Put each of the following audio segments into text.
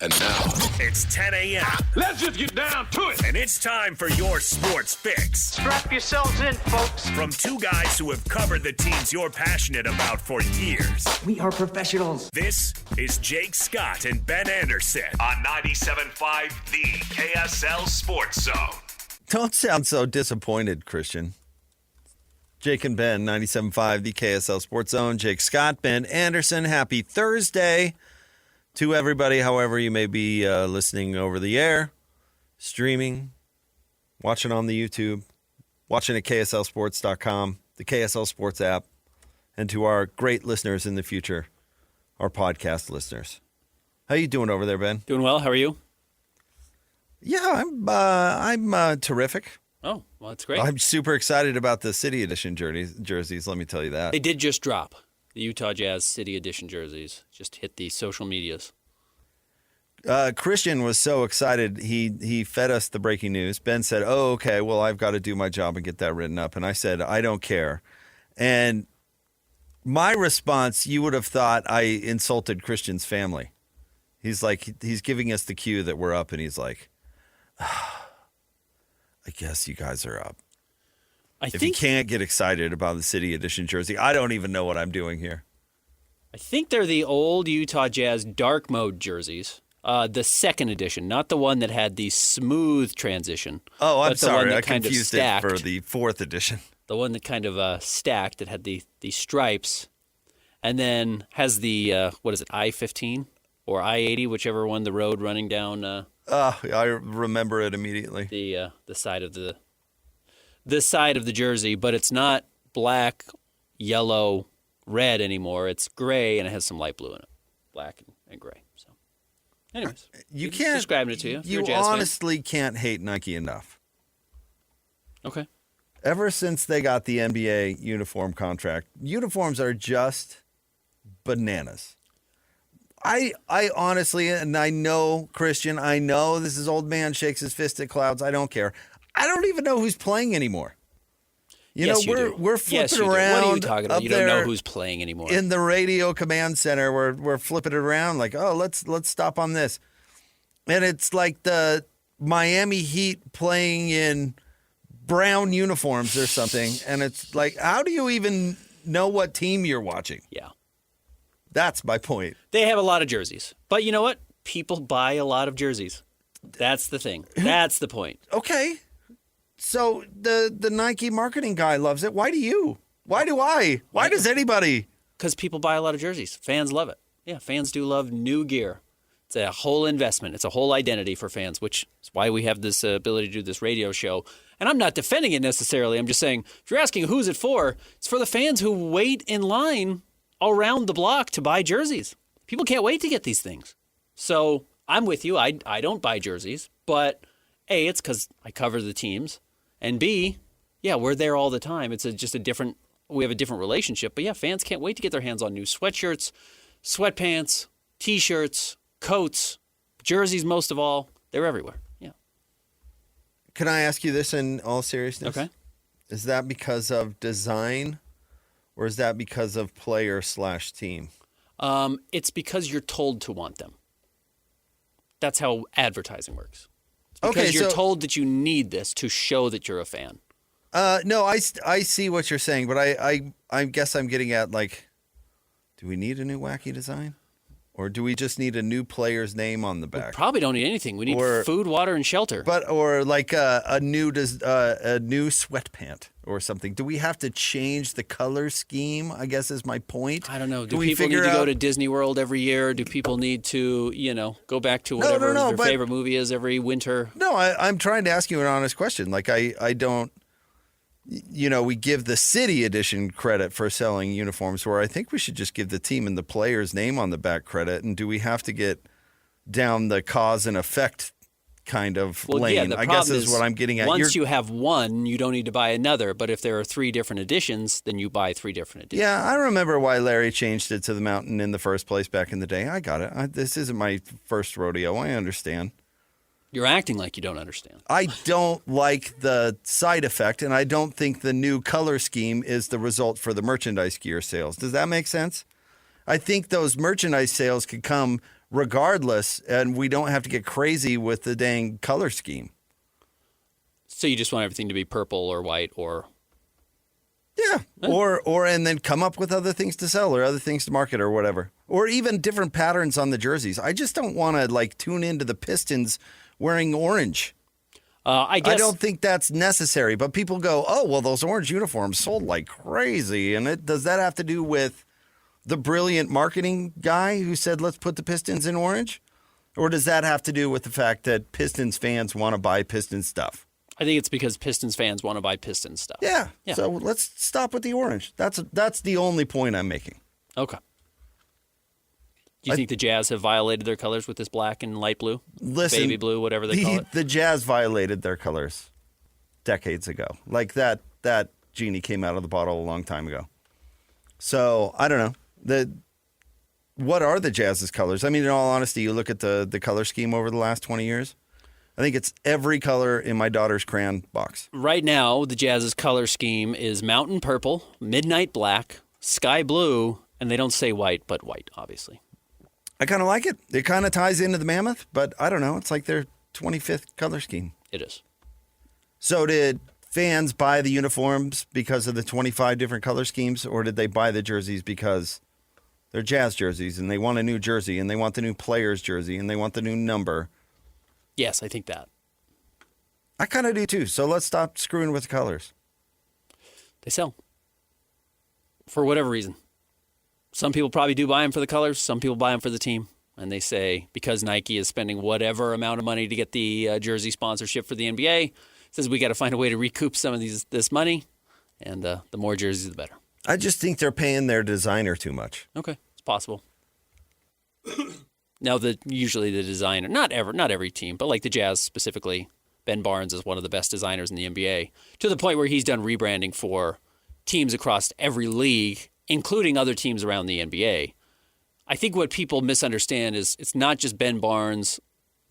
And now, it's 10 a.m. Let's just get down to it. And it's time for your sports fix. Strap yourselves in, folks. From two guys who have covered the teams you're passionate about for years. We are professionals. This is Jake Scott and Ben Anderson on 97.5 The KSL Sports Zone. Don't sound so disappointed, Christian. Jake and Ben, 97.5 The KSL Sports Zone. Jake Scott, Ben Anderson. Happy Thursday to everybody, however you may be listening over the air, streaming, watching on the YouTube, watching at KSLSports.com, the KSL Sports app, and to our great listeners in the future, our podcast listeners. How you doing over there, Ben? Doing well. How are you? Yeah, I'm terrific. Oh, well, that's great. I'm super excited about the City Edition jerseys, let me tell you that. They did just drop. The Utah Jazz City Edition jerseys just hit the social medias. Christian was so excited, he fed us the breaking news. Ben said, oh, okay, well, I've got to do my job and get that written up. And I said, I don't care. And my response, you would have thought I insulted Christian's family. He's like, he's giving us the cue that we're up, and he's like, I guess you guys are up. If you can't get excited about the City Edition jersey, I don't even know what I'm doing here. I think they're the old Utah Jazz dark mode jerseys. The second edition, not the one that had the smooth transition. Oh, I'm sorry. I confused it for the fourth edition. The one that kind of stacked, that had the stripes, and then has the, I-15 or I-80, whichever one, the road running down. I remember it immediately. The side of this side of the jersey, but it's not black, yellow, red anymore. It's gray, and it has some light blue in it, black and gray. So, anyways, you can't describing it to you. You honestly can't hate Nike enough. Okay. Ever since they got the NBA uniform contract, uniforms are just bananas. I honestly, and I know, Christian, I know this is old man shakes his fist at clouds. I don't care. I don't even know who's playing anymore. We're flipping around. What are you talking about? You don't know who's playing anymore. In the radio command center, we're flipping it around like, oh, let's stop on this. And it's like the Miami Heat playing in brown uniforms or something. And it's like, how do you even know what team you're watching? Yeah. That's my point. They have a lot of jerseys. But you know what? People buy a lot of jerseys. That's the thing. That's the point. Okay. So the Nike marketing guy loves it. Why do you? Why do I? Why does anybody? Because people buy a lot of jerseys. Fans love it. Yeah, fans do love new gear. It's a whole investment. It's a whole identity for fans, which is why we have this ability to do this radio show. And I'm not defending it necessarily. I'm just saying, if you're asking who's it for, it's for the fans who wait in line around the block to buy jerseys. People can't wait to get these things. So I'm with you. I don't buy jerseys. But A, it's because I cover the teams. And B, yeah, we're there all the time. It's we have a different relationship. But yeah, fans can't wait to get their hands on new sweatshirts, sweatpants, T-shirts, coats, jerseys most of all. They're everywhere. Yeah. Can I ask you this in all seriousness? Okay. Is that because of design or is that because of player/team? It's because you're told to want them. That's how advertising works. Because you're told that you need this to show that you're a fan. No, I see what you're saying, but I guess I'm getting at, like, do we need a new wacky design? Or do we just need a new player's name on the back? We probably don't need anything. We need food, water, and shelter. Or like a new sweatpant or something. Do we have to change the color scheme, I guess is my point? I don't know. Do people need to go to Disney World every year? Do people need to, go back to whatever their favorite movie is every winter? No, I'm trying to ask you an honest question. Like, I don't, we give the City Edition credit for selling uniforms, where I think we should just give the team and the player's name on the back credit. And do we have to get down the cause and effect kind of lane? Yeah, I guess is what I'm getting at. Once you have one, you don't need to buy another. But if there are 3 different editions, then you buy 3 different editions. Yeah, I remember why Larry changed it to the Mountain in the first place back in the day. I got it. This isn't my first rodeo. I understand. You're acting like you don't understand. I don't like the side effect, and I don't think the new color scheme is the result for the merchandise gear sales. Does that make sense? I think those merchandise sales could come regardless, and we don't have to get crazy with the dang color scheme. So you just want everything to be purple or white or... Yeah, or and then come up with other things to sell or other things to market or whatever. Or even different patterns on the jerseys. I just don't want to like tune into the Pistons wearing orange. I don't think that's necessary, but people go, oh, well, those orange uniforms sold like crazy. And does that have to do with the brilliant marketing guy who said, let's put the Pistons in orange? Or does that have to do with the fact that Pistons fans want to buy Pistons stuff? I think it's because Pistons fans want to buy Pistons stuff. Yeah. So let's stop with the orange. That's the only point I'm making. Okay. Do you think the Jazz have violated their colors with this black and light blue? Listen, baby blue, whatever they call it? The Jazz violated their colors decades ago. Like that genie came out of the bottle a long time ago. So, I don't know. What are the Jazz's colors? I mean, in all honesty, you look at the color scheme over the last 20 years. I think it's every color in my daughter's crayon box. Right now, the Jazz's color scheme is mountain purple, midnight black, sky blue, and they don't say white, but white, obviously. I kind of like it. It kind of ties into the Mammoth, but I don't know. It's like their 25th color scheme. It is. So did fans buy the uniforms because of the 25 different color schemes, or did they buy the jerseys because they're Jazz jerseys and they want a new jersey and they want the new player's jersey and they want the new number? Yes, I think that. I kind of do too. So let's stop screwing with the colors. They sell. For whatever reason. Some people probably do buy them for the colors. Some people buy them for the team. And they say because Nike is spending whatever amount of money to get the jersey sponsorship for the NBA, says we got to find a way to recoup some of this money. And the more jerseys, the better. I just think they're paying their designer too much. Okay, it's possible. Now, usually the designer, not every team, but like the Jazz specifically, Ben Barnes is one of the best designers in the NBA, to the point where he's done rebranding for teams across every league, including other teams around the NBA. I think what people misunderstand is it's not just Ben Barnes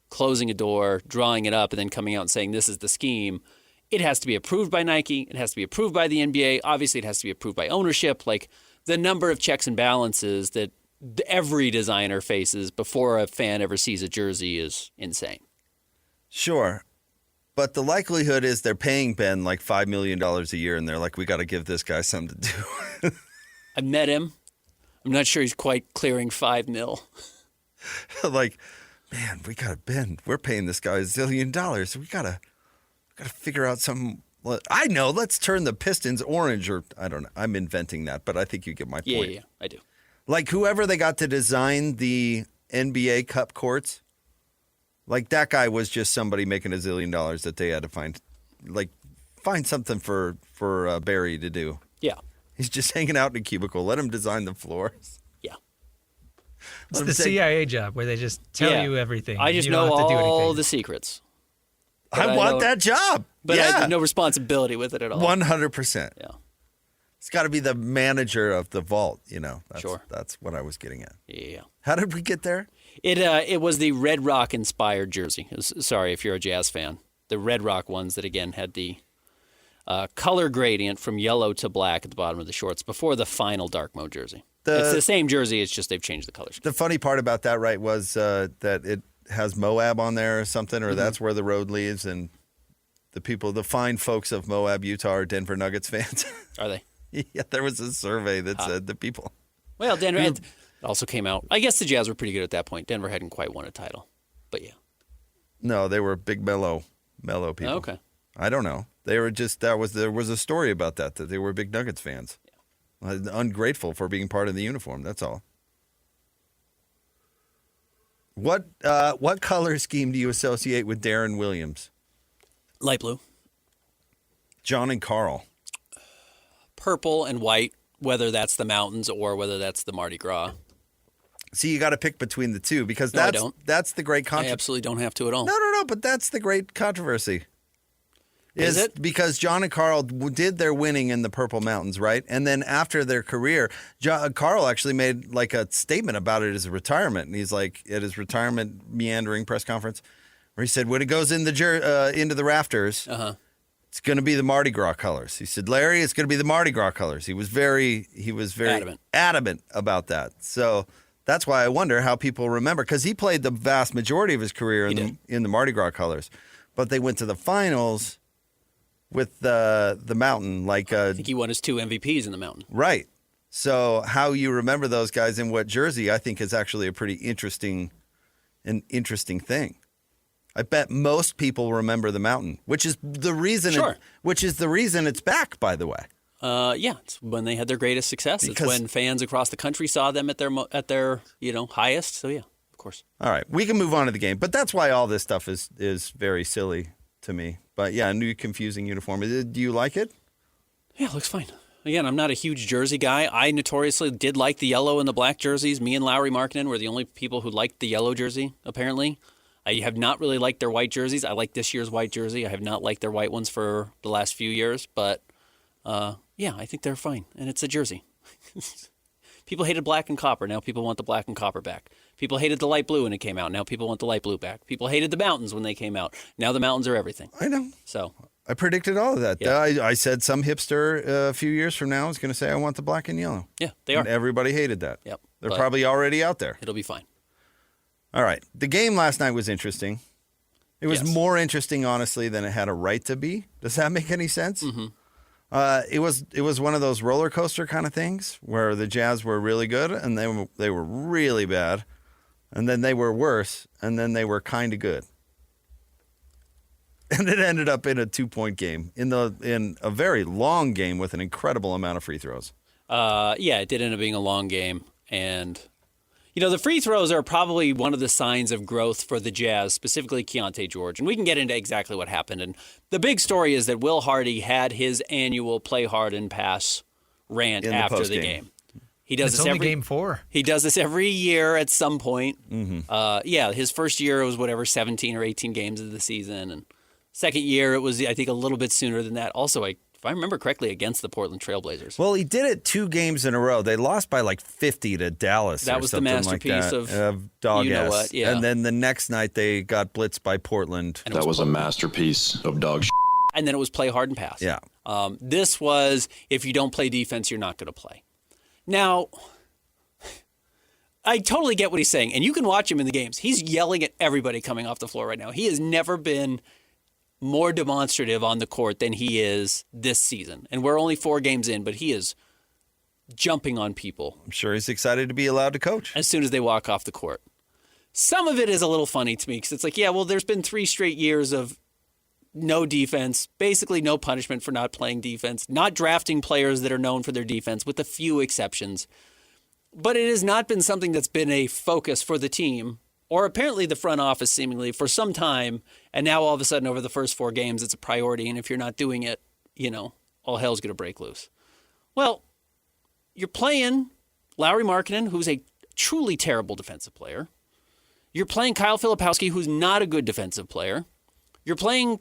closing a door, drawing it up, and then coming out and saying this is the scheme. It has to be approved by Nike. It has to be approved by the NBA. Obviously, it has to be approved by ownership. Like the number of checks and balances that every designer faces before a fan ever sees a jersey is insane. Sure. But the likelihood is they're paying Ben like $5 million a year, and they're like, we got to give this guy something to do. I met him. I'm not sure he's quite clearing $5 million. Like, man, we got to Ben. We're paying this guy $1 zillion. We got to figure out something. I know. Let's turn the Pistons orange, or I don't know. I'm inventing that, but I think you get my point. Yeah, I do. Like whoever they got to design the NBA Cup courts, like that guy was just somebody making $1 zillion that they had to find something for Barry to do. Yeah. He's just hanging out in a cubicle. Let him design the floors. Yeah. It's the CIA job where they just tell you everything. I just you know don't have to do all anything. the secrets. I want that job. But I yeah. have no responsibility with it at all. 100%. Yeah. It's got to be the manager of the vault, you know. Sure. That's what I was getting at. Yeah. How did we get there? It was the Red Rock inspired jersey. Sorry if you're a Jazz fan. The Red Rock ones that again had the color gradient from yellow to black at the bottom of the shorts before the final dark mode jersey. It's the same jersey. It's just they've changed the colors. The funny part about that, right, was that it has Moab on there or something, or that's where the road leaves, and the fine folks of Moab, Utah, are Denver Nuggets fans. Are they? Yeah, there was a survey that said the people. Well, Denver it also came out. I guess the Jazz were pretty good at that point. Denver hadn't quite won a title, but yeah. No, they were big mellow people. Oh, okay. I don't know. They were just there was a story about that they were big Nuggets fans. Yeah. Ungrateful for being part of the uniform. That's all. What color scheme do you associate with Darren Williams? Light blue. John and Carl. Purple and white, whether that's the mountains or whether that's the Mardi Gras. See, you got to pick between the two because No, I don't. that's the great I controversy. absolutely don't have to at all. No, but that's the great controversy. Is it? Because John and Carl did their winning in the Purple Mountains, right? And then after their career, Carl actually made like a statement about it as a retirement. And he's like, at his retirement meandering press conference, where he said, when it goes in into the rafters, it's going to be the Mardi Gras colors. He said, Larry, it's going to be the Mardi Gras colors. He was very Adamant about that. So That's why I wonder how people remember, because he played the vast majority of his career in the Mardi Gras colors, but they went to the finals with the Mountain. I think he won his 2 MVPs in the Mountain. Right. So how you remember those guys in what jersey, I think, is actually a pretty interesting thing. I bet most people remember the Mountain, which is the reason. Sure. Which is the reason it's back, by the way. Yeah, it's when they had their greatest success. It's when fans across the country saw them at their highest. So yeah, of course. All right, we can move on to the game, but that's why all this stuff is very silly to me. But yeah, new confusing uniform. Do you like it? Yeah, it looks fine. Again, I'm not a huge jersey guy. I notoriously did like the yellow and the black jerseys. Me and Lowry Markkinen were the only people who liked the yellow jersey, apparently. I have not really liked their white jerseys. I like this year's white jersey. I have not liked their white ones for the last few years, but yeah, I think they're fine, and it's a jersey. People hated black and copper. Now people want the black and copper back. People hated the light blue when it came out. Now people want the light blue back. People hated the mountains when they came out. Now the mountains are everything. I know. So I predicted all of that. Yeah. I said some hipster a few years from now is going to say, I want the black and yellow. Yeah, they are. And everybody hated that. Yep. They're probably already out there. It'll be fine. All right. The game last night was interesting. It was more interesting, honestly, than it had a right to be. Does that make any sense? Mm-hmm. It was one of those roller coaster kind of things where the Jazz were really good and they were really bad, and then they were worse, and then they were kind of good. And it ended up in a 2-point game in a very long game with an incredible amount of free throws. Yeah, it did end up being a long game, and the free throws are probably one of the signs of growth for the Jazz, specifically Keontae George. And we can get into exactly what happened. And the big story is that Will Hardy had his annual play hard and pass rant after the game. He does this only game 4. He does this every year at some point. Mm-hmm. Yeah, his first year it was 17 or 18 games of the season, and second year it was, I think, a little bit sooner than that. Also, if I remember correctly, against the Portland Trailblazers. Well, he did it 2 games in a row. They lost by like 50 to Dallas. That was the masterpiece of dog you know ass. what, yeah. And then the next night they got blitzed by Portland. That was a masterpiece of dog shit. And then it was play hard and pass. Yeah. This was, if you don't play defense, you're not going to play. Now, I totally get what he's saying, and you can watch him in the games. He's yelling at everybody coming off the floor right now. He has never been more demonstrative on the court than he is this season. And we're only 4 games in, but he is jumping on people. I'm sure he's excited to be allowed to coach. As soon as they walk off the court. Some of it is a little funny to me because it's like, yeah, well, there's been 3 straight years of no defense, basically no punishment for not playing defense, not drafting players that are known for their defense, with a few exceptions. But it has not been something that's been a focus for the team, or apparently the front office seemingly, for some time. And now all of a sudden over the first 4 games, it's a priority. And if you're not doing it, all hell's going to break loose. Well, you're playing Lowry Markkinen, who's a truly terrible defensive player. You're playing Kyle Filipowski, who's not a good defensive player. You're playing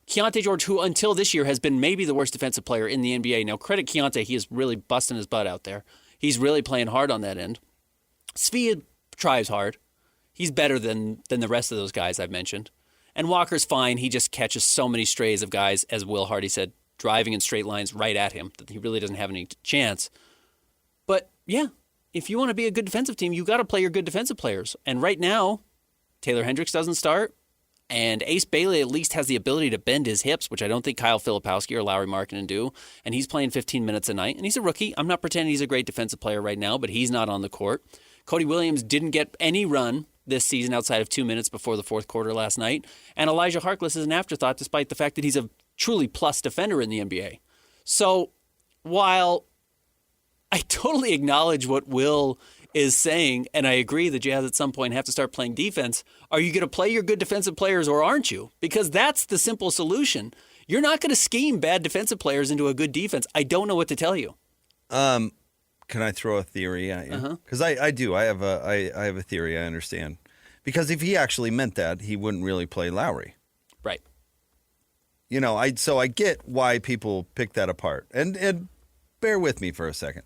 Keontae George, who until this year has been maybe the worst defensive player in the NBA. Now, credit Keontae, he is really busting his butt out there. He's really playing hard on that end. Svi tries hard. He's better than the rest of those guys I've mentioned. And Walker's fine. He just catches so many strays of guys, as Will Hardy said, driving in straight lines right at him, that he really doesn't have any chance. But, yeah, if you want to be a good defensive team, you got to play your good defensive players. And right now, Taylor Hendricks doesn't start, and Ace Bailey at least has the ability to bend his hips, which I don't think Kyle Filipowski or Lowry Markkinen do. And he's playing 15 minutes a night, and he's a rookie. I'm not pretending he's a great defensive player right now, but he's not on the court. Cody Williams didn't get any run this season outside of 2 minutes before the fourth quarter last night. And Elijah Harkless is an afterthought, despite the fact that he's a truly plus defender in the NBA. So while I totally acknowledge what Will is saying, and I agree the Jazz at some point have to start playing defense, are you going to play your good defensive players or aren't you? Because that's the simple solution. You're not going to scheme bad defensive players into a good defense. I don't know what to tell you. Can I throw a theory at you? Because I do. I have a theory. I understand. Because if he actually meant that, he wouldn't really play Lowry. Right. So I get why people pick that apart. And bear with me for a second.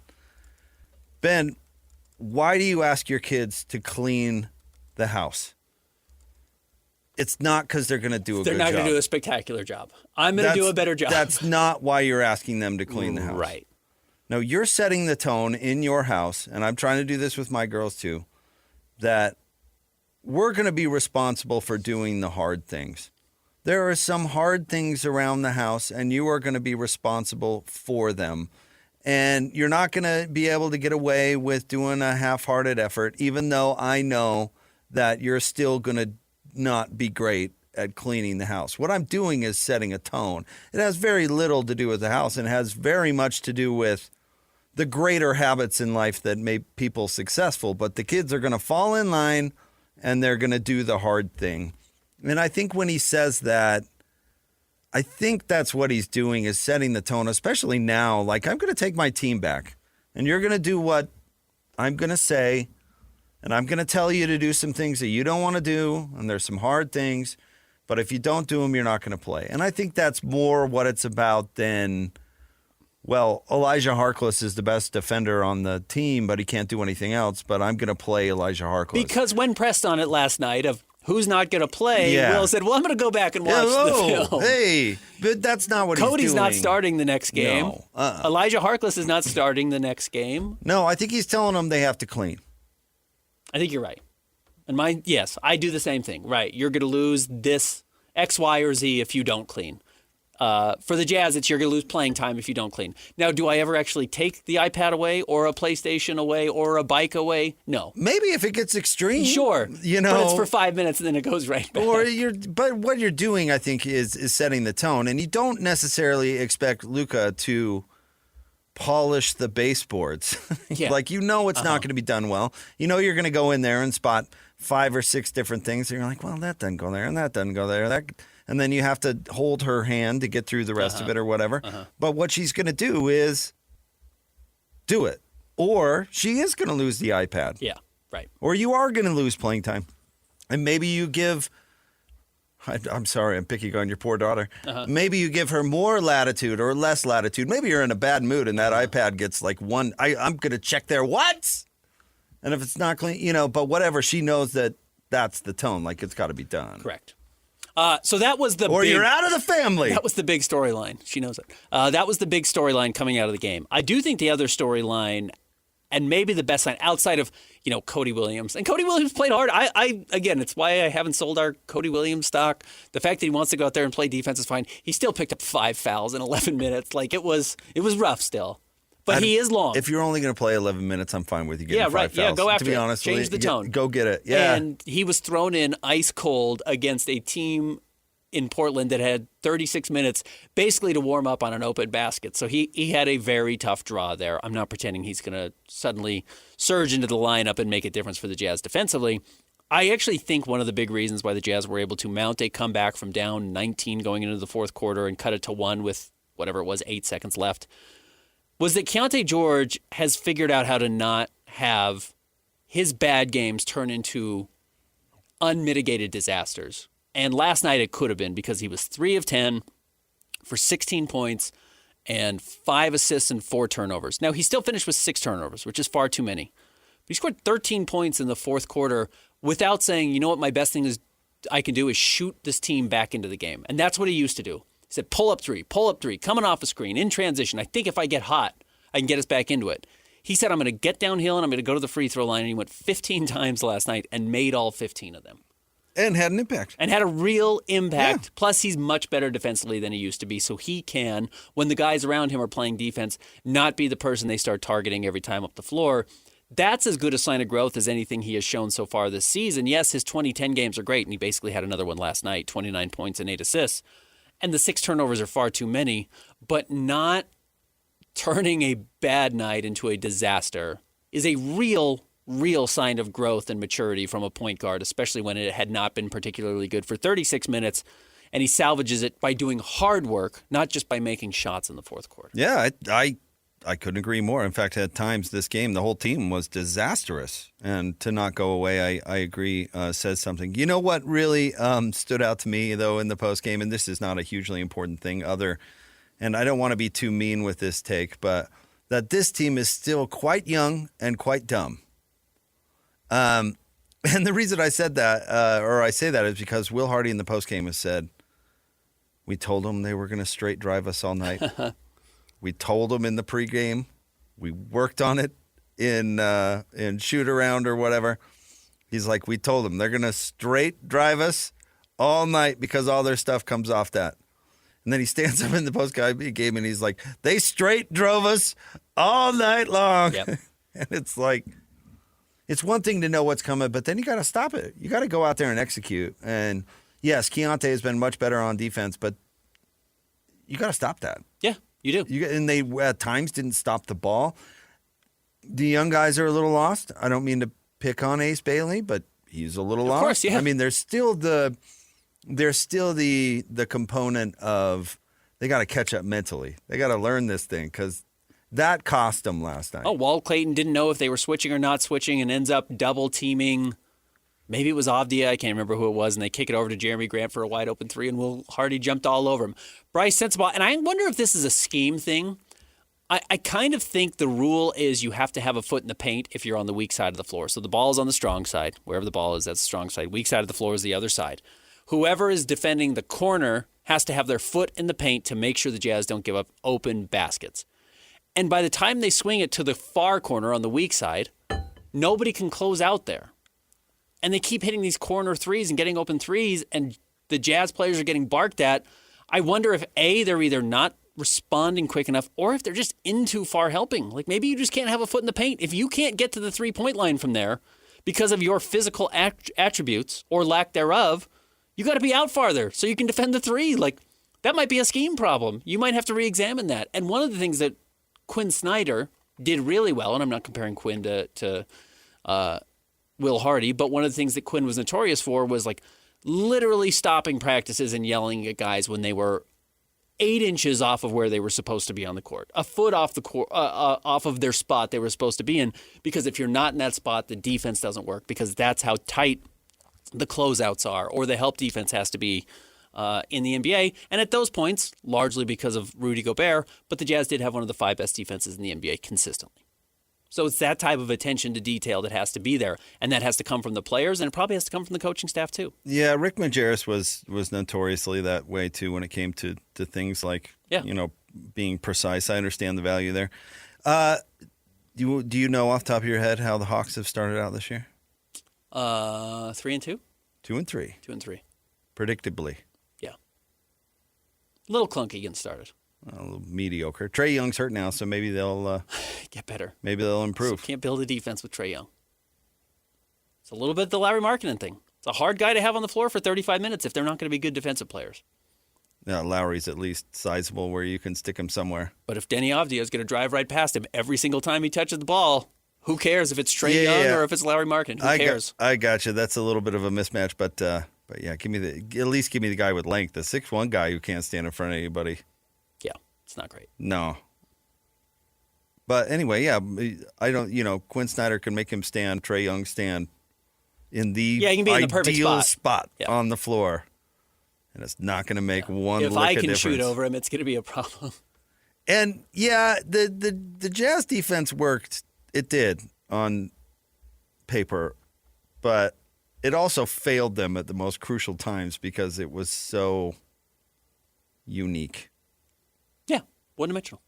Ben, why do you ask your kids to clean the house? It's not because they're going to do a good job. They're not going to do a spectacular job. I'm going to do a better job. That's not why you're asking them to clean the house. Right. No, you're setting the tone in your house, and I'm trying to do this with my girls too, that we're going to be responsible for doing the hard things. There are some hard things around the house, and you are going to be responsible for them. And you're not going to be able to get away with doing a half-hearted effort, even though I know that you're still going to not be great at cleaning the house. What I'm doing is setting a tone. It has very little to do with the house, and has very much to do with the greater habits in life that make people successful. But the kids are going to fall in line, and they're going to do the hard thing. And I think when he says that, I think that's what he's doing, is setting the tone, especially now. Like, I'm going to take my team back, and you're going to do what I'm going to say, and I'm going to tell you to do some things that you don't want to do, and there's some hard things, but if you don't do them, you're not going to play. And I think that's more what it's about than, well, Elijah Harkless is the best defender on the team, but he can't do anything else, but I'm going to play Elijah Harkless. Because when pressed on it last night of who's not going to play, Yeah. Will said, well, I'm going to go back and watch the film. Hey, but that's not what Cody's he's doing. not starting the next game. No. Elijah Harkless is not starting the next game. No, I think he's telling them they have to clean. I think you're right. And yes, I do the same thing. Right. You're going to lose this X, Y, or Z if you don't clean. For the Jazz, you're going to lose playing time if you don't clean. Now, do I ever actually take the iPad away or a PlayStation away or a bike away? No. Maybe if it gets extreme. Sure. You know. But it's for 5 minutes and then it goes right back. But what you're doing, I think, is setting the tone. And you don't necessarily expect Luka to polish the baseboards. Yeah. Like, it's not going to be done well. You know you're going to go in there and spot 5 or 6 different things. And you're like, well, that doesn't go there and that doesn't go there. And then you have to hold her hand to get through the rest of it or whatever. But what she's going to do is do it. Or she is going to lose the iPad. Yeah, right. Or you are going to lose playing time. And maybe you give, I'm sorry, I'm picking on your poor daughter. Maybe you give her more latitude or less latitude. Maybe you're in a bad mood and that iPad gets like one, I'm going to check there once. And if it's not clean, but whatever, she knows that that's the tone. Like, it's got to be done. Correct. So that was the Or you're out of the family. That was the big storyline. She knows it. That was the big storyline coming out of the game. I do think the other storyline, and maybe the best line outside of, Cody Williams. And Cody Williams played hard. Again, it's why I haven't sold our Cody Williams stock. The fact that he wants to go out there and play defense is fine. He still picked up 5 fouls in 11 minutes. Like, it was rough still. But he is long. If you're only going to play 11 minutes, I'm fine with you getting 5 fouls. Yeah, go after to be it. honest Change with you, the tone. Go get it. Yeah. And he was thrown in ice cold against a team in Portland that had 36 minutes basically to warm up on an open basket. So he had a very tough draw there. I'm not pretending he's going to suddenly surge into the lineup and make a difference for the Jazz defensively. I actually think one of the big reasons why the Jazz were able to mount a comeback from down 19 going into the fourth quarter and cut it to 1 with whatever it was, 8 seconds left, was that Keontae George has figured out how to not have his bad games turn into unmitigated disasters. And last night it could have been because he was 3 of 10 for 16 points and 5 assists and 4 turnovers. Now, he still finished with 6 turnovers, which is far too many. But he scored 13 points in the fourth quarter without saying, you know what, my best thing I can do is shoot this team back into the game. And that's what he used to do. He said, pull up three, coming off a screen, in transition. I think if I get hot, I can get us back into it. He said, I'm going to get downhill and I'm going to go to the free throw line. And he went 15 times last night and made all 15 of them. And had an impact. And had a real impact. Yeah. Plus, he's much better defensively than he used to be. So he can, when the guys around him are playing defense, not be the person they start targeting every time up the floor. That's as good a sign of growth as anything he has shown so far this season. Yes, his 2010 games are great, and he basically had another one last night, 29 points and 8 assists. And the 6 turnovers are far too many, but not turning a bad night into a disaster is a real sign of growth and maturity from a point guard, especially when it had not been particularly good for 36 minutes. And he salvages it by doing hard work, not just by making shots in the fourth quarter. Yeah, I couldn't agree more. In fact, at times this game, the whole team was disastrous. And to not go away, I agree, says something. You know what really stood out to me, though, in the postgame, and this is not a hugely important thing and I don't want to be too mean with this take, but that this team is still quite young and quite dumb. And the reason I said that, or I say that, is because Will Hardy in the postgame has said, we told them they were going to straight drive us all night. We told them in the pregame We worked on it in shoot around or whatever. He's like, we told them they're going to straight drive us all night because all their stuff comes off that. And then he stands up in the post-game and he's like, they straight drove us all night long. Yep. And it's like, it's one thing to know what's coming, but then you got to stop it. You got to go out there and execute. And yes, Keontae has been much better on defense, but you got to stop that. Yeah, you do. And they at times didn't stop the ball. The young guys are a little lost. I don't mean to pick on Ace Bailey, but he's a little lost. Of course, yeah. I mean, there's still the component of they got to catch up mentally. They got to learn this thing because that cost them last night. Oh, Walt Clayton didn't know if they were switching or not switching and ends up double teaming. Maybe it was Avdia. I can't remember who it was. And they kick it over to Jeremy Grant for a wide open three, and Will Hardy jumped all over him. Bryce Sensabaugh, and I wonder if this is a scheme thing. I kind of think the rule is you have to have a foot in the paint if you're on the weak side of the floor. So the ball is on the strong side. Wherever the ball is, that's the strong side. Weak side of the floor is the other side. Whoever is defending the corner has to have their foot in the paint to make sure the Jazz don't give up open baskets. And by the time they swing it to the far corner on the weak side, nobody can close out there. And they keep hitting these corner threes and getting open threes, and the Jazz players are getting barked at. I wonder if, A, they're either not responding quick enough, or if they're just in too far helping. Like maybe you just can't have a foot in the paint. If you can't get to the three-point line from there because of your physical attributes or lack thereof, you got to be out farther so you can defend the three. Like that might be a scheme problem. You might have to re-examine that. And one of the things that Quinn Snyder did really well, and I'm not comparing Quinn to Will Hardy, but one of the things that Quinn was notorious for was like literally stopping practices and yelling at guys when they were 8 inches off of where they were supposed to be on the court, a foot off the court, off of their spot they were supposed to be in. Because if you're not in that spot, the defense doesn't work because that's how tight the closeouts are, or the help defense has to be in the NBA. And at those points, largely because of Rudy Gobert, but the Jazz did have one of the 5 best defenses in the NBA consistently. So it's that type of attention to detail that has to be there, and that has to come from the players, and it probably has to come from the coaching staff too. Yeah, Rick Majerus was notoriously that way too when it came to things like being precise. I understand the value there. Do you know off the top of your head how the Hawks have started out this year? 3-2. 2-3. 2-3. Predictably. Yeah. A little clunky getting started. A little mediocre. Trae Young's hurt now, so maybe they'll get better. Maybe they'll improve. So can't build a defense with Trae Young. It's a little bit the Larry Markkinen thing. It's a hard guy to have on the floor for 35 minutes if they're not going to be good defensive players. Yeah, Lowry's at least sizable where you can stick him somewhere. But if Denny Avdia is going to drive right past him every single time he touches the ball, who cares if it's Trae Young or if it's Larry Markkinen? Who cares? I got you. That's a little bit of a mismatch, but yeah, at least give me the guy with length, the 6'1" guy who can't stand in front of anybody. It's not great. No. But anyway, yeah, I don't, Quinn Snyder can make him stand, Trae Young stand in the he can be in the perfect spot on the floor. And it's not going to make one lick of difference. If I can shoot over him, it's going to be a problem. And yeah, the Jazz defense worked. It did on paper, but it also failed them at the most crucial times because it was so unique. Yeah, one-dimensional.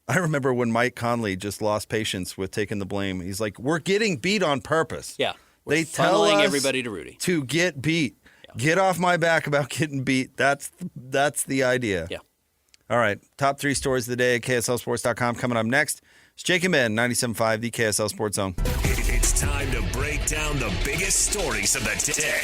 I remember when Mike Conley just lost patience with taking the blame. He's like, we're getting beat on purpose. Yeah. They tell us everybody to Rudy. To get beat. Yeah. Get off my back about getting beat. That's the idea. Yeah. All right. Top 3 stories of the day at KSLSports.com. Coming up next, it's Jake and Ben, 97.5, the KSL Sports Zone. It's time to break down the biggest stories of the day.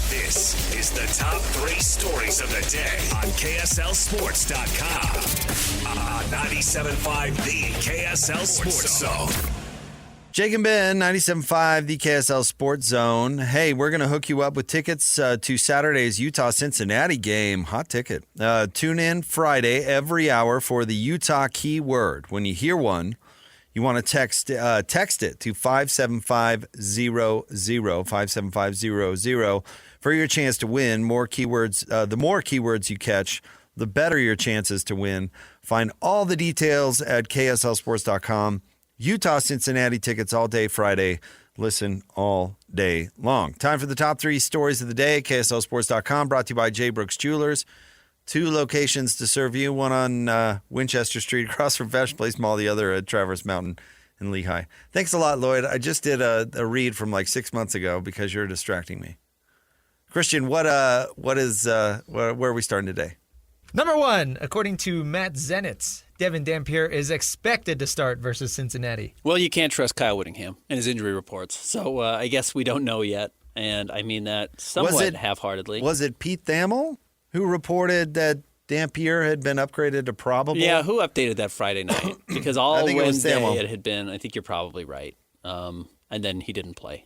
This is the top 3 stories of the day on KSLSports.com. 97.5, the KSL Sports Zone. Jake and Ben, 97.5, the KSL Sports Zone. Hey, we're going to hook you up with tickets to Saturday's Utah-Cincinnati game. Hot ticket. Tune in Friday every hour for the Utah keyword. When you hear one, you want to text it to 57500, 57500 for your chance to win. More keywords. The more keywords you catch, the better your chances to win. Find all the details at KSLSports.com. Utah-Cincinnati tickets all day Friday. Listen all day long. Time for the top 3 stories of the day. KSLSports.com, brought to you by J. Brooks Jewelers. 2 locations to serve you, one on Winchester Street across from Fashion Place Mall, the other at Traverse Mountain in Lehigh. Thanks a lot, Lloyd. I just did a read from like 6 months ago because you're distracting me. Christian, where are we starting today? Number 1, according to Matt Zenitz, Devon Dampier is expected to start versus Cincinnati. Well, you can't trust Kyle Whittingham and his injury reports, so I guess we don't know yet, and I mean that somewhat half-heartedly. Was it Pete Thamel who reported that Dampier had been upgraded to probable? Yeah, who updated that Friday night? Because all Wednesday it it had been, I think you're probably right, and then he didn't play.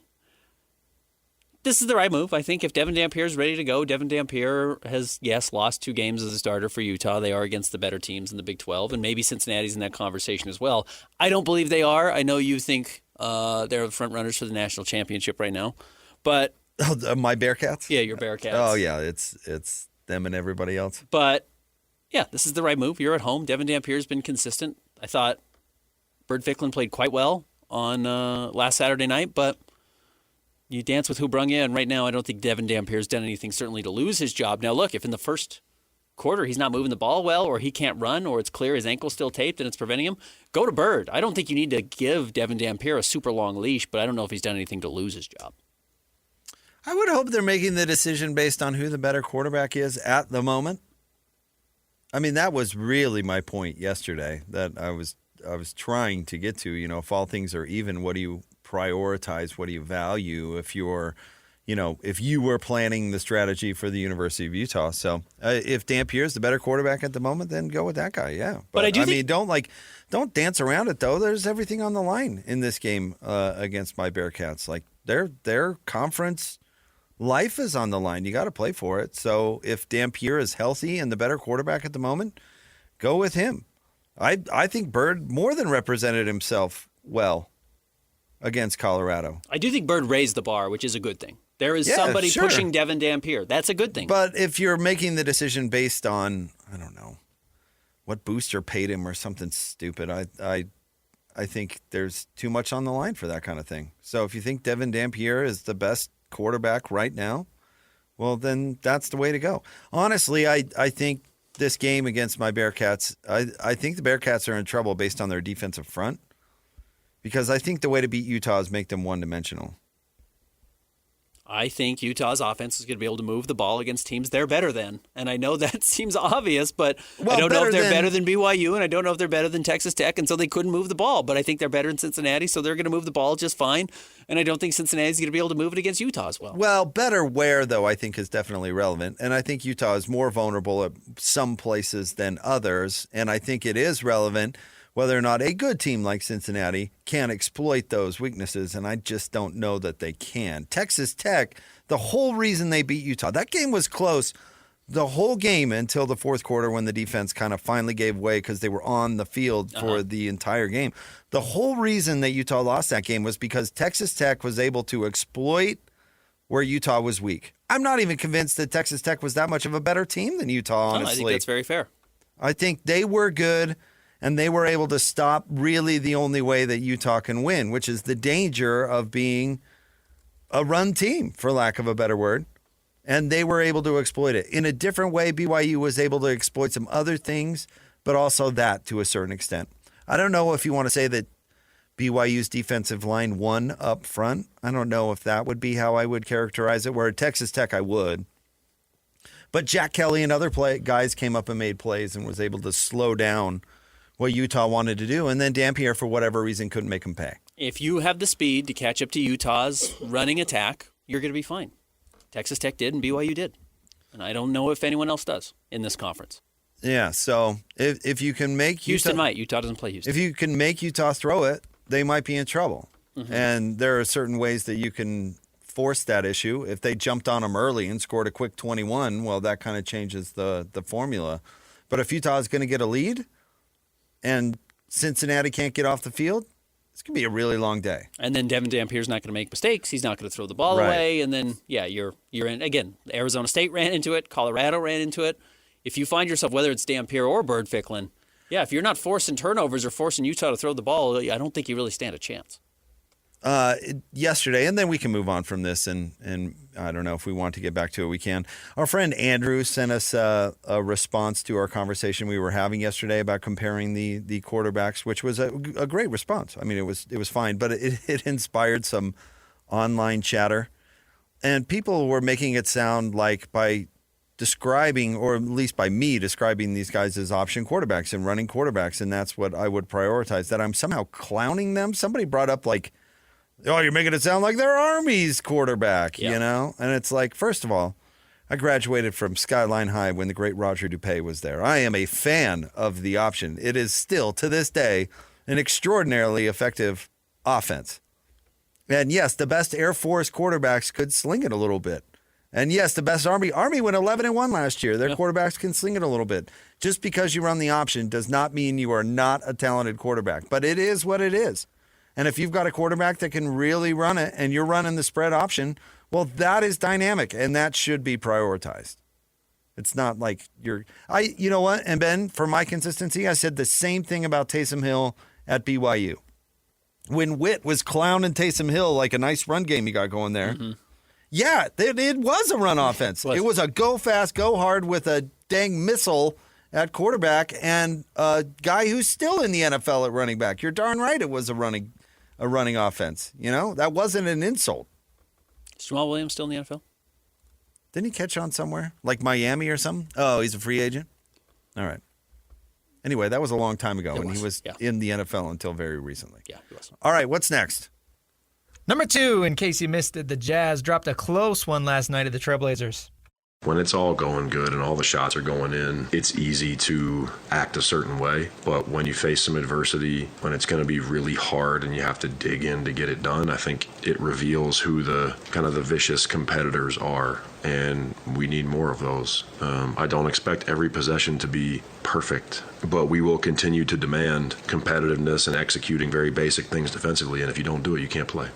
This is the right move. I think if Devon Dampier is ready to go, Devon Dampier has, lost 2 games as a starter for Utah. They are against the better teams in the Big 12, and maybe Cincinnati's in that conversation as well. I don't believe they are. I know you think they're the front runners for the national championship right now, but my Bearcats? Yeah, your Bearcats. Oh yeah, it's them and everybody else. But yeah, this is the right move. You're at home. Devon Dampier's been consistent. I thought Bird Ficklin played quite well on last Saturday night, but you dance with who brung you, and right now I don't think Devon Dampier's done anything certainly to lose his job. Now look, if in the first quarter he's not moving the ball well, or he can't run, or it's clear his ankle's still taped and it's preventing him, go to Bird. I don't think you need to give Devon Dampier a super long leash, but I don't know if he's done anything to lose his job. I would hope they're making the decision based on who the better quarterback is at the moment. I mean, that was really my point yesterday that I was trying to get to. You know, if all things are even, what do you prioritize? What do you value if you're, if you were planning the strategy for the University of Utah? So if Dampier is the better quarterback at the moment, then go with that guy. Yeah. But I mean, don't dance around it though. There's everything on the line in this game against my Bearcats. Like their conference life is on the line. You got to play for it. So if Dampier is healthy and the better quarterback at the moment, go with him. I think Bird more than represented himself well against Colorado. I do think Bird raised the bar, which is a good thing. There is somebody pushing Devon Dampier. That's a good thing. But if you're making the decision based on, I don't know, what booster paid him or something stupid, I think there's too much on the line for that kind of thing. So if you think Devon Dampier is the best quarterback right now, well, then that's the way to go. Honestly, I think this game against my Bearcats, I think the Bearcats are in trouble based on their defensive front, because I think the way to beat Utah is make them one-dimensional. I think Utah's offense is going to be able to move the ball against teams they're better than. And I know that seems obvious, but I don't know if they're better than BYU, and I don't know if they're better than Texas Tech, and so they couldn't move the ball. But I think they're better than Cincinnati, so they're going to move the ball just fine. And I don't think Cincinnati's going to be able to move it against Utah as well. Well, better where, though, I think is definitely relevant. And I think Utah is more vulnerable at some places than others. And I think it is relevant whether or not a good team like Cincinnati can exploit those weaknesses, and I just don't know that they can. Texas Tech, the whole reason they beat Utah, that game was close the whole game until the fourth quarter when the defense kind of finally gave way because they were on the field for the entire game. The whole reason that Utah lost that game was because Texas Tech was able to exploit where Utah was weak. I'm not even convinced that Texas Tech was that much of a better team than Utah, honestly. I think that's very fair. I think they were good, and they were able to stop really the only way that Utah can win, which is the danger of being a run team, for lack of a better word. And they were able to exploit it. In a different way, BYU was able to exploit some other things, but also that to a certain extent. I don't know if you want to say that BYU's defensive line won up front. I don't know if that would be how I would characterize it, where at Texas Tech I would. But Jack Kelly and other guys came up and made plays and was able to slow down what Utah wanted to do, and then Dampier, for whatever reason, couldn't make him pay. If you have the speed to catch up to Utah's running attack, you're going to be fine. Texas Tech did, and BYU did. And I don't know if anyone else does in this conference. Yeah, so if you can make Houston might. Utah doesn't play Houston. If you can make Utah throw it, they might be in trouble. Mm-hmm. And there are certain ways that you can force that issue. If they jumped on them early and scored a quick 21, well, that kind of changes the formula. But if Utah is going to get a lead and Cincinnati can't get off the field, it's going to be a really long day. And then Devon Dampier's not going to make mistakes. He's not going to throw the ball away. And then, you're in. Again, Arizona State ran into it. Colorado ran into it. If you find yourself, whether it's Dampier or Bird Ficklin, if you're not forcing turnovers or forcing Utah to throw the ball, I don't think you really stand a chance. yesterday, and then we can move on from this, and I don't know if we want to get back to it, we can. Our friend Andrew sent us a response to our conversation we were having yesterday about comparing the quarterbacks, which was a great response. I mean, it was fine, but it inspired some online chatter, and people were making it sound like by describing, or at least by me describing these guys as option quarterbacks and running quarterbacks, and that's what I would prioritize, that I'm somehow clowning them. Somebody brought up like, oh, you're making it sound like they're Army's quarterback, you know? And it's like, first of all, I graduated from Skyline High when the great Roger Dupay was there. I am a fan of the option. It is still, to this day, an extraordinarily effective offense. And yes, the best Air Force quarterbacks could sling it a little bit. And yes, the best Army went 11-1 last year. Their quarterbacks can sling it a little bit. Just because you run the option does not mean you are not a talented quarterback. But it is what it is. And if you've got a quarterback that can really run it and you're running the spread option, well, that is dynamic and that should be prioritized. It's not like you know what? And Ben, for my consistency, I said the same thing about Taysom Hill at BYU. When Witt was clowning Taysom Hill like a nice run game he got going there. Mm-hmm. Yeah, it was a run offense. It was a go fast, go hard with a dang missile at quarterback and a guy who's still in the NFL at running back. You're darn right it was a running offense. You know, that wasn't an insult. Is Jamal Williams still in the NFL? Didn't he catch on somewhere? Like Miami or something? Oh, he's a free agent? All right. Anyway, that was a long time ago, and he was in the NFL until very recently. Yeah, he was. All right, what's next? Number 2, in case you missed it, the Jazz dropped a close one last night at the Trailblazers. When it's all going good and all the shots are going in, it's easy to act a certain way. But when you face some adversity, when it's going to be really hard and you have to dig in to get it done, I think it reveals who the kind of the vicious competitors are. And we need more of those. I don't expect every possession to be perfect, but we will continue to demand competitiveness and executing very basic things defensively. And if you don't do it, you can't play.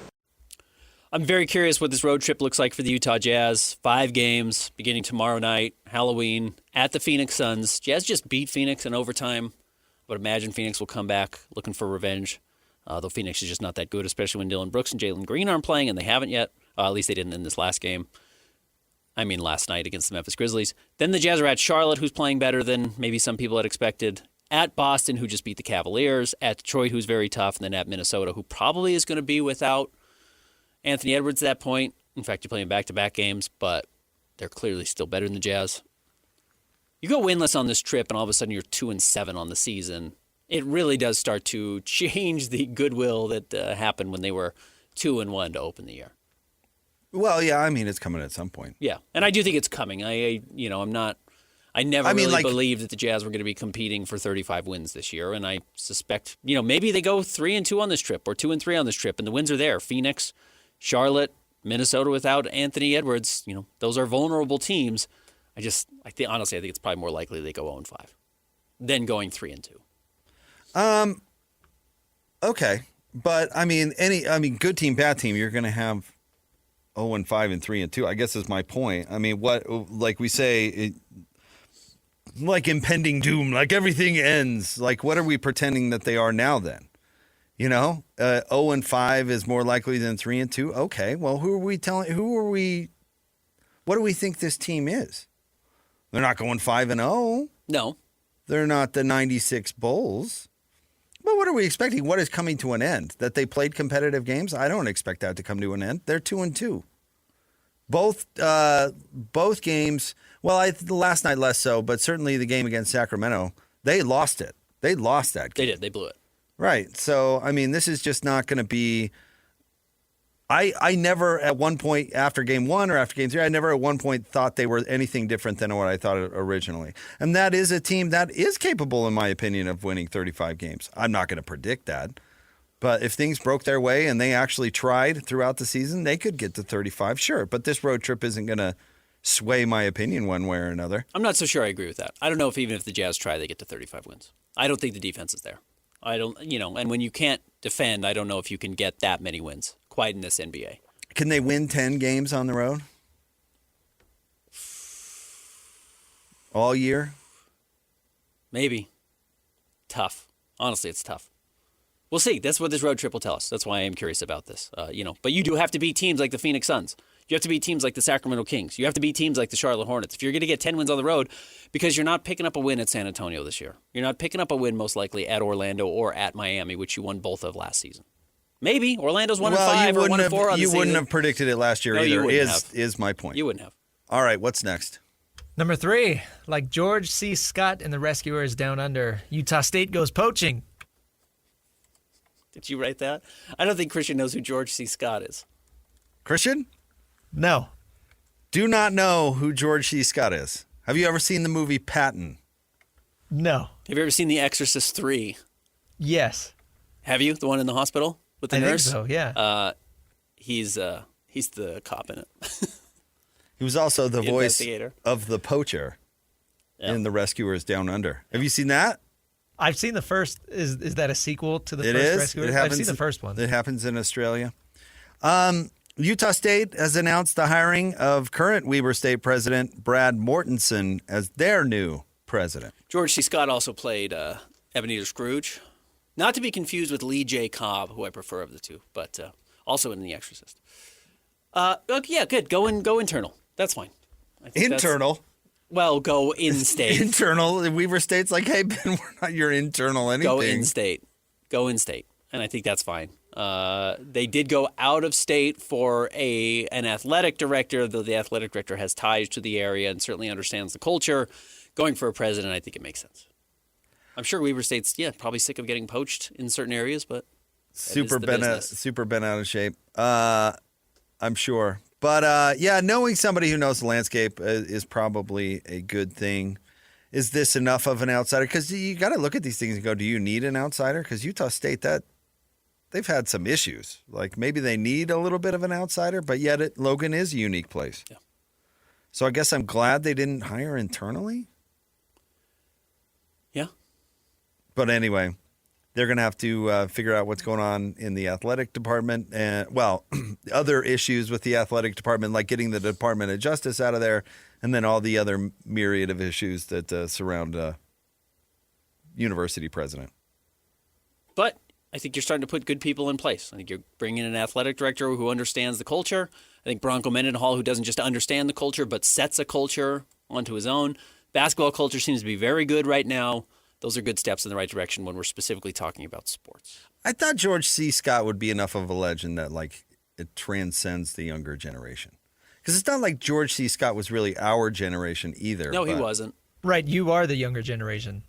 I'm very curious what this road trip looks like for the Utah Jazz. 5 games beginning tomorrow night, Halloween, at the Phoenix Suns. Jazz just beat Phoenix in overtime. I would imagine Phoenix will come back looking for revenge, though Phoenix is just not that good, especially when Dylan Brooks and Jalen Green aren't playing, and they haven't yet. At least they didn't in this last game. I mean last night against the Memphis Grizzlies. Then the Jazz are at Charlotte, who's playing better than maybe some people had expected. At Boston, who just beat the Cavaliers. At Detroit, who's very tough. And then at Minnesota, who probably is going to be without Anthony Edwards at that point. In fact, you're playing back-to-back games, but they're clearly still better than the Jazz. You go winless on this trip, and all of a sudden you're 2-7 on the season. It really does start to change the goodwill that happened when they were 2-1 to open the year. Well, yeah, I mean, it's coming at some point. Yeah, and I do think it's coming. I never really believed that the Jazz were going to be competing for 35 wins this year, and I suspect, maybe they go 3-2 on this trip or 2-3 on this trip, and the wins are there. Phoenix, Charlotte, Minnesota without Anthony Edwards, those are vulnerable teams. Honestly, I think it's probably more likely they go 0-5 than going 3-2. Okay, but I mean, good team, bad team, you're going to have 0-5 and 3-2. I guess is my point. I mean, like we say, like impending doom, like everything ends. Like, what are we pretending that they are now? Then, 0-5 is more likely than 3-2. Okay, well, what do we think this team is? They're not going 5-0. No, they're not the '96 Bulls. But what are we expecting? What is coming to an end? That they played competitive games? I don't expect that to come to an end. They're 2-2. Both games. Well, last night less so, but certainly the game against Sacramento, they lost it. They lost that game. They did. They blew it. Right. So, I mean, this is just not going to be. I never at one point after game 1 or after game 3, I never at one point thought they were anything different than what I thought originally. And that is a team that is capable, in my opinion, of winning 35 games. I'm not going to predict that. But if things broke their way and they actually tried throughout the season, they could get to 35, sure. But this road trip isn't going to sway my opinion one way or another. I'm not so sure I agree with that. I don't know if even if the Jazz try, they get to 35 wins. I don't think the defense is there. And when you can't defend, I don't know if you can get that many wins quite in this NBA. Can they win 10 games on the road? All year? Maybe. Tough. Honestly, it's tough. We'll see. That's what this road trip will tell us. That's why I am curious about this. But you do have to beat teams like the Phoenix Suns. You have to beat teams like the Sacramento Kings. You have to beat teams like the Charlotte Hornets. If you're going to get 10 wins on the road, because you're not picking up a win at San Antonio this year. You're not picking up a win most likely at Orlando or at Miami, which you won both of last season. Maybe Orlando's 1-5 or 1-4 on the season. You wouldn't have predicted it last year No, either. you wouldn't have. Is my point. You wouldn't have. All right, what's next? Number 3, like George C. Scott and the Rescuers Down Under, Utah State goes poaching. Did you write that? I don't think Christian knows who George C. Scott is. Christian? No. Do not know who George C. Scott is. Have you ever seen the movie Patton? No. Have you ever seen The Exorcist 3? Yes. Have you? The one in the hospital with the I nurse? think so, yeah. He's the cop in it. He was also the voice investigator. of the poacher in The Rescuers Down Under. Have you seen that? I've seen the first. Is that a sequel to the It first is. Rescuers? It I've happens, seen the first one. It happens in Australia. Utah State has announced the hiring of current Weber State president Brad Mortensen as their new president. George C. Scott also played Ebenezer Scrooge. Not to be confused with Lee J. Cobb, who I prefer of the two, but also in The Exorcist. Okay, yeah, good. Go internal. That's fine. I think Internal. Well, go in-state. Internal. Weber State's like, hey, Ben, we're not your internal anything. Go in-state. Go in-state. And I think that's fine. They did go out of state for an athletic director, though the athletic director has ties to the area and certainly understands the culture. Going for a president, I think it makes sense. I'm sure Weber State's, probably sick of getting poached in certain areas, but super bent out of shape. I'm sure. But, knowing somebody who knows the landscape is probably a good thing. Is this enough of an outsider? Because you got to look at these things and go, do you need an outsider? Because Utah State, they've had some issues. Like maybe they need a little bit of an outsider, but yet Logan is a unique place. Yeah. So I guess I'm glad they didn't hire internally. Yeah. But anyway, they're going to have to figure out what's going on in the athletic department and, other issues with the athletic department, like getting the Department of Justice out of there, and then all the other myriad of issues that surround a university president. But I think you're starting to put good people in place. I think you're bringing in an athletic director who understands the culture. I think Bronco Mendenhall, who doesn't just understand the culture, but sets a culture onto his own. Basketball culture seems to be very good right now. Those are good steps in the right direction when we're specifically talking about sports. I thought George C. Scott would be enough of a legend that, it transcends the younger generation. Because it's not like George C. Scott was really our generation either. No, he wasn't. Right, you are the younger generation.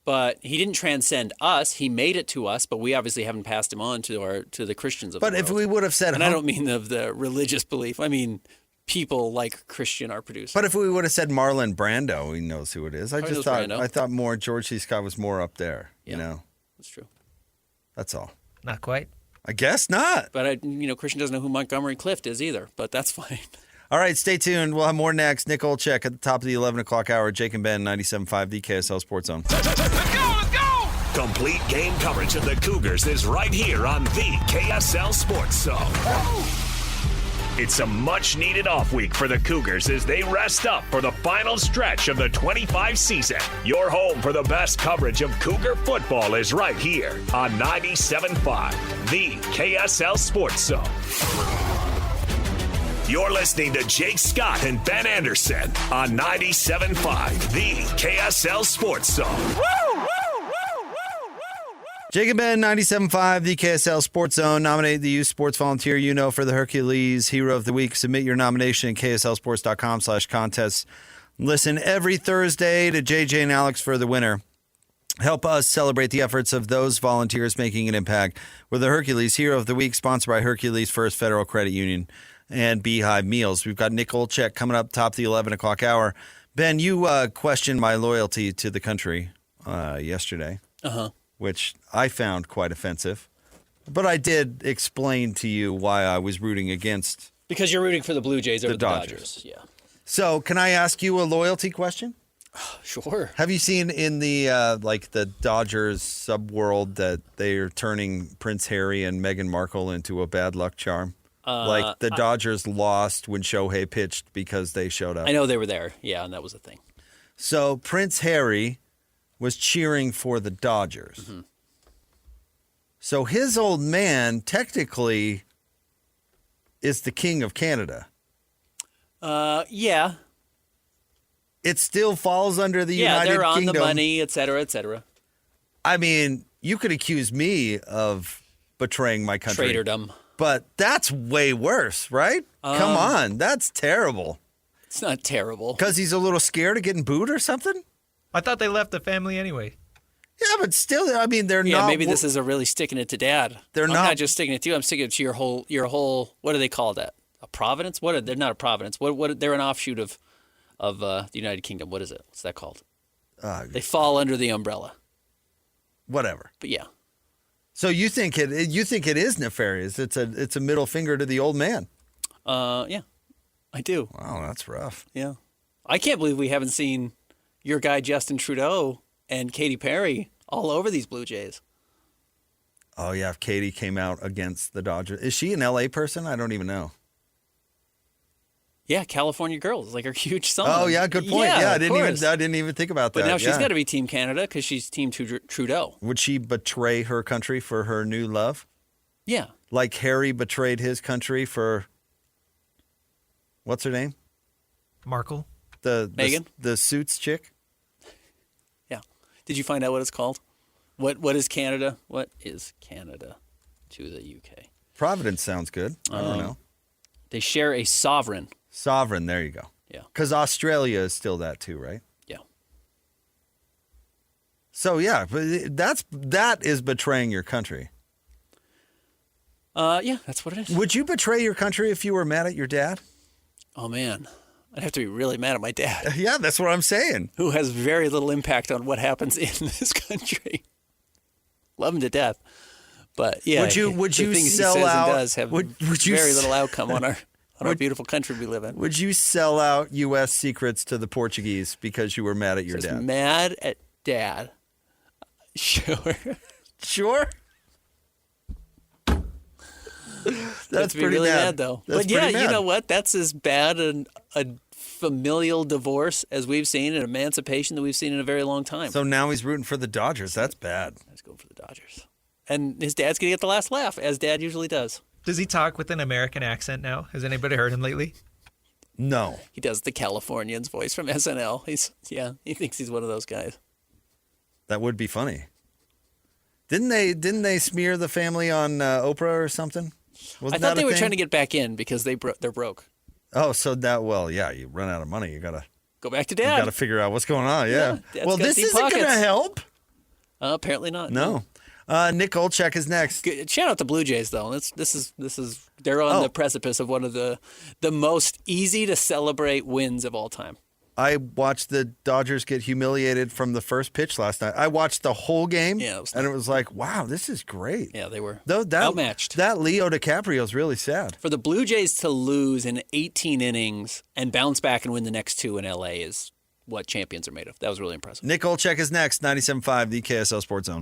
But he didn't transcend us. He made it to us, but we obviously haven't passed him on to the Christians of the world. But if we would have said... And I don't mean of the religious belief. I mean people like Christian, our producer. But if we would have said Marlon Brando, he knows who it is. I thought more George C. Scott was more up there, you know? That's true. That's all. Not quite. I guess not. But, Christian doesn't know who Montgomery Clift is either, but that's fine. All right, stay tuned. We'll have more next. Nick Olczyk at the top of the 11 o'clock hour. Jake and Ben, 97.5, the KSL Sports Zone. Let's go! Complete game coverage of the Cougars is right here on the KSL Sports Zone. It's a much-needed off week for the Cougars as they rest up for the final stretch of the 25 season. Your home for the best coverage of Cougar football is right here on 97.5, the KSL Sports Zone. You're listening to Jake Scott and Ben Anderson on 97.5, the KSL Sports Zone. Jake and Ben, 97.5, the KSL Sports Zone. Nominate the youth sports volunteer you know for the Hercules Hero of the Week. Submit your nomination at kslsports.com/contests. Listen every Thursday to JJ and Alex for the winner. Help us celebrate the efforts of those volunteers making an impact with the Hercules Hero of the Week, sponsored by Hercules First Federal Credit Union and Beehive Meals. We've got Nick Olczyk coming up top of the 11 o'clock hour. Ben, you questioned my loyalty to the country yesterday. Which I found quite offensive. But I did explain to you why I was rooting against Because you're rooting for the Blue Jays over the Dodgers. Yeah. So can I ask you a loyalty question? Sure. Have you seen in the the Dodgers subworld that they are turning Prince Harry and Meghan Markle into a bad luck charm? The Dodgers lost when Shohei pitched because they showed up. I know they were there. Yeah, and that was a thing. So Prince Harry was cheering for the Dodgers. So his old man technically is the king of Canada. Yeah. It still falls under the Yeah, United they're on Kingdom. the money, et cetera, et cetera. I mean, you could accuse me of betraying my country. Traitordom. But that's way worse, right? Come on. That's terrible. It's not terrible. Because he's a little scared of getting booed or something? I thought they left the family anyway. Yeah, but still, I mean, they're Yeah, not. maybe this is a really sticking it to dad. I'm not just sticking it to you. I'm sticking it to your whole. What do they call that? A providence? They're not a providence. What? They're an offshoot of the United Kingdom. What is it? What's that called? They fall under the umbrella. Whatever. But yeah. So you think it is nefarious? It's a middle finger to the old man. Yeah, I do. Wow, that's rough. Yeah, I can't believe we haven't seen your guy Justin Trudeau and Katy Perry all over these Blue Jays. Oh yeah, if Katie came out against the Dodgers, is she an LA person? I don't even know. Yeah, California Girls, like her huge song. Oh yeah, good point. Yeah, I of course. didn't even think about that. But now she's yeah. got to be Team Canada because she's Team Trudeau. Would she betray her country for her new love? Yeah. Like Harry betrayed his country for what's her name? Markle. Meghan? The Suits chick. Yeah. Did you find out what it's called? What is Canada? What is Canada to the UK? Providence sounds good. I don't know. They share a sovereign. Sovereign, there you go. Yeah. Because Australia is still that too, right? Yeah. So yeah, but that is betraying your country. Yeah, that's what it is. Would you betray your country if you were mad at your dad? Oh man, I'd have to be really mad at my dad, Yeah, that's what I'm saying. who has very little impact on what happens in this country. Love him to death, but yeah, Would you the things sell he says out? And does have would you very little outcome on our beautiful country we live in. Would you sell out U.S. secrets to the Portuguese because you were mad at your Just dad? mad at dad. Sure. Sure. That's be pretty really bad. mad though. That's But yeah, pretty you bad. know what? That's as bad a familial divorce as we've seen, an emancipation that we've seen in a very long time. So now he's rooting for the Dodgers. That's bad. Let's go for the Dodgers. And his dad's gonna get the last laugh, as dad usually does. Does he talk with an American accent now? Has anybody heard him lately? No. He does the Californian's voice from SNL. He thinks he's one of those guys. That would be funny. Didn't they smear the family on Oprah or something? I thought they were trying to get back in because they're broke. Oh, so yeah, you run out of money. You gotta Go back to dad. figure out what's going on. Yeah. Dad's Well, got this deep isn't gonna pockets. help. Apparently not. No. Nick Olchek is next. Good. Shout out to Blue Jays though. This is they're on the precipice of one of the most easy to celebrate wins of all time. I watched the Dodgers get humiliated from the first pitch last night. I watched the whole game, Yeah, and it was like, wow, this is great. Yeah, they were That outmatched. That Leo DiCaprio is really sad. For the Blue Jays to lose in 18 innings and bounce back and win the next two in LA is what champions are made of. That was really impressive. Nick Olchek is next, 97.5, the KSL Sports Zone.